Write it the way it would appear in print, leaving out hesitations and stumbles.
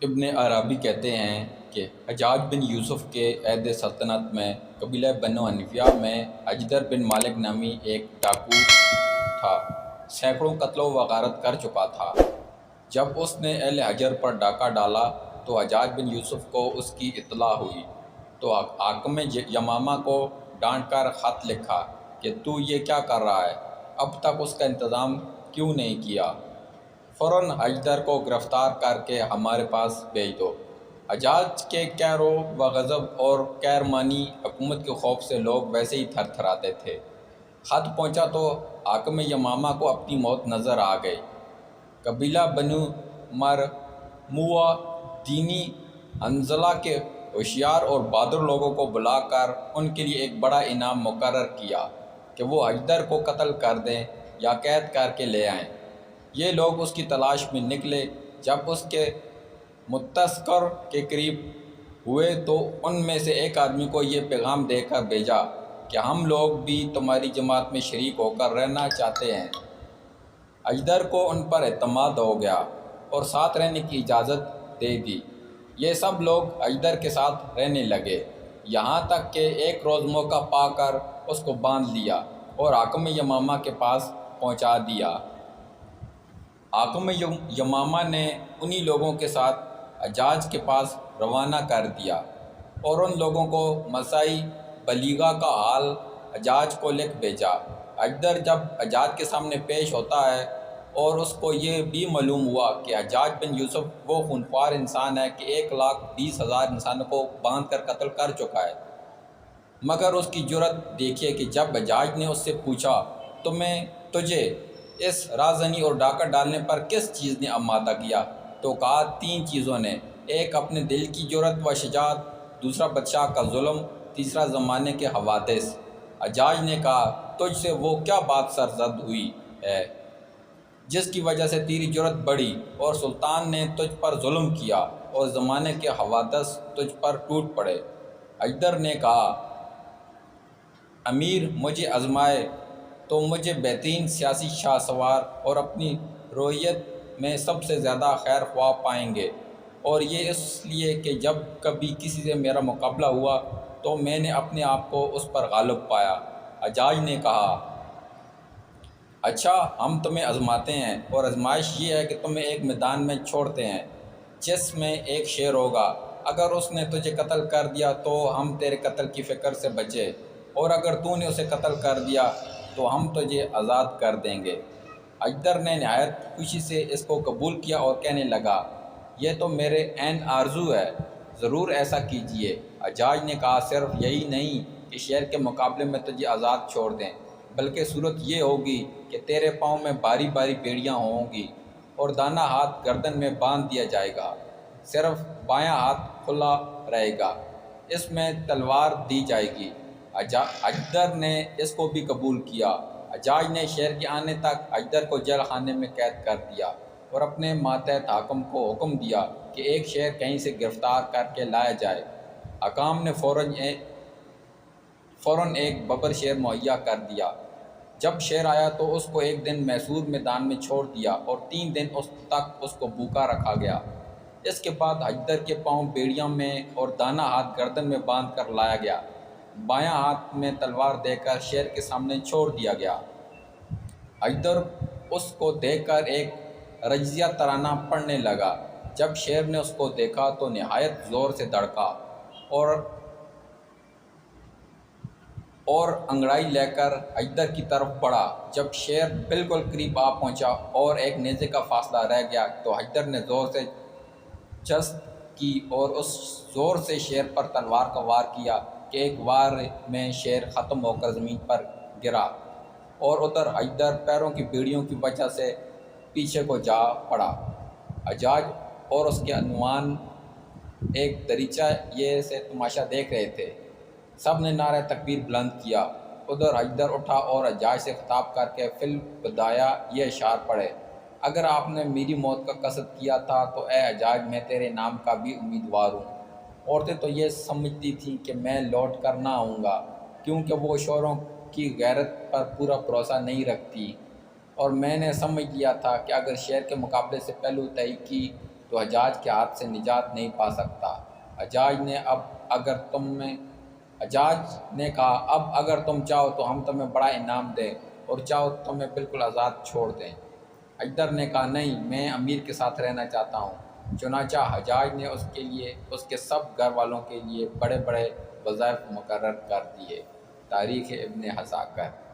ابن عربی کہتے ہیں کہ حجاج بن یوسف کے عہد سلطنت میں قبیلہ بنو حنیفیہ میں اجدر بن مالک نامی ایک ڈاکو تھا۔ سینکڑوں قتل و غارت کر چکا تھا۔ جب اس نے اہل حجر پر ڈاکہ ڈالا تو حجاج بن یوسف کو اس کی اطلاع ہوئی تو حاکم یمامہ کو ڈانٹ کر خط لکھا کہ تو یہ کیا کر رہا ہے، اب تک اس کا انتظام کیوں نہیں کیا؟ فوراً اجدر کو گرفتار کر کے ہمارے پاس بھیج دو۔ حجاج کے قہر و غضب اور قہرمانی حکومت کے خوف سے لوگ ویسے ہی تھر تھراتے تھے۔ خط پہنچا تو حاکم یمامہ کو اپنی موت نظر آ گئی۔ قبیلہ بنو مرموہ دینی حنظلہ کے ہوشیار اور بہادر لوگوں کو بلا کر ان کے لیے ایک بڑا انعام مقرر کیا کہ وہ اجدر کو قتل کر دیں یا قید کر کے لے آئیں۔ یہ لوگ اس کی تلاش میں نکلے۔ جب اس کے متذکر کے قریب ہوئے تو ان میں سے ایک آدمی کو یہ پیغام دے کر بھیجا کہ ہم لوگ بھی تمہاری جماعت میں شریک ہو کر رہنا چاہتے ہیں۔ اجدر کو ان پر اعتماد ہو گیا اور ساتھ رہنے کی اجازت دے دی۔ یہ سب لوگ اجدر کے ساتھ رہنے لگے، یہاں تک کہ ایک روز موقع پا کر اس کو باندھ لیا اور حاکم یمامہ کے پاس پہنچا دیا۔ حاکم یمامہ نے انہی لوگوں کے ساتھ حجاج کے پاس روانہ کر دیا اور ان لوگوں کو مسائی بلیغہ کا حال حجاج کو لکھ بھیجا۔ اجدر جب حجاج کے سامنے پیش ہوتا ہے اور اس کو یہ بھی معلوم ہوا کہ حجاج بن یوسف وہ خونخوار انسان ہے کہ 1,20,000 انسانوں کو باندھ کر قتل کر چکا ہے، مگر اس کی جرأت دیکھیے کہ جب حجاج نے اس سے پوچھا تجھے اس رازنی اور ڈاکہ ڈالنے پر کس چیز نے آمادہ کیا، تو کہا 3 چیزوں نے، ایک اپنے دل کی جرأت و شجاعت، دوسرا بادشاہ کا ظلم، تیسرا زمانے کے حوادث۔ حجاج نے کہا تجھ سے وہ کیا بات سرزد ہوئی ہے جس کی وجہ سے تیری جرأت بڑھی اور سلطان نے تجھ پر ظلم کیا اور زمانے کے حوادث تجھ پر ٹوٹ پڑے؟ اجدر نے کہا امیر مجھے آزمائے تو مجھے بہترین سیاسی شاہ سوار اور اپنی رویت میں سب سے زیادہ خیر خواہ پائیں گے، اور یہ اس لیے کہ جب کبھی کسی سے میرا مقابلہ ہوا تو میں نے اپنے آپ کو اس پر غالب پایا۔ حجاج نے کہا اچھا، ہم تمہیں آزماتے ہیں، اور آزمائش یہ ہے کہ تمہیں ایک میدان میں چھوڑتے ہیں جس میں ایک شیر ہوگا۔ اگر اس نے تجھے قتل کر دیا تو ہم تیرے قتل کی فکر سے بچے، اور اگر تو نے اسے قتل کر دیا تو ہم تجھے آزاد کر دیں گے۔ اجدر نے نہایت خوشی سے اس کو قبول کیا اور کہنے لگا یہ تو میرے عین آرزو ہے، ضرور ایسا کیجیے۔ حجاج نے کہا صرف یہی نہیں کہ شیر کے مقابلے میں تجھے آزاد چھوڑ دیں، بلکہ صورت یہ ہوگی کہ تیرے پاؤں میں باری باری بیڑیاں ہوں گی اور دانہ ہاتھ گردن میں باندھ دیا جائے گا، صرف بایاں ہاتھ کھلا رہے گا، اس میں تلوار دی جائے گی۔ اجدر نے اس کو بھی قبول کیا۔ حجاج نے شیر کے آنے تک اجدر کو جیل خانے میں قید کر دیا اور اپنے ماتحت حاکم کو حکم دیا کہ ایک شیر کہیں سے گرفتار کر کے لایا جائے۔ حکام نے فوراً ایک ببر شیر مہیا کر دیا۔ جب شیر آیا تو اس کو ایک دن میسور میدان میں چھوڑ دیا اور 3 دن تک اس کو بھوکا رکھا گیا۔ اس کے بعد اجدر کے پاؤں بیڑیاں میں اور دانہ ہاتھ گردن میں باندھ کر لایا گیا، بایاں ہاتھ میں تلوار دے کر شیر کے سامنے چھوڑ دیا گیا۔ اجدر اس کو دیکھ کر ایک رجزیہ ترانہ پڑھنے لگا۔ جب شیر نے اس کو دیکھا تو نہایت زور سے دھڑکا اور انگڑائی لے کر اجدر کی طرف بڑھا۔ جب شیر بالکل قریب آ پہنچا اور ایک نیزے کا فاصلہ رہ گیا تو اجدر نے زور سے جست کی اور اس زور سے شیر پر تلوار کا وار کیا کہ ایک وار میں شیر ختم ہو کر زمین پر گرا، اور ادھر اجدر پیروں کی بیڑیوں کی وجہ سے پیچھے کو جا پڑا۔ حجاج اور اس کے عنوان ایک دریچہ یہ سے تماشا دیکھ رہے تھے۔ سب نے نعرہ تکبیر بلند کیا۔ ادھر اجدر اٹھا اور حجاج سے خطاب کر کے فی البدایہ یہ اشعار پڑھے، اگر آپ نے میری موت کا قصد کیا تھا تو اے حجاج میں تیرے نام کا بھی امیدوار ہوں۔ عورتیں تو یہ سمجھتی تھیں کہ میں لوٹ کر نہ آؤں گا، کیونکہ وہ شوہروں کی غیرت پر پورا بھروسہ نہیں رکھتی، اور میں نے سمجھ لیا تھا کہ اگر شیر کے مقابلے سے پہلو طے کی تو حجاج کے ہاتھ سے نجات نہیں پا سکتا۔ حجاج نے کہا اب اگر تم چاہو تو ہم تمہیں بڑا انعام دیں اور چاہو تو تمہیں بالکل آزاد چھوڑ دیں۔ حیدر نے کہا نہیں، میں امیر کے ساتھ رہنا چاہتا ہوں۔ چنانچہ حجاج نے اس کے سب گھر والوں کے لیے بڑے بڑے وظائف مقرر کر دیے۔ تاریخ ابن عساکر۔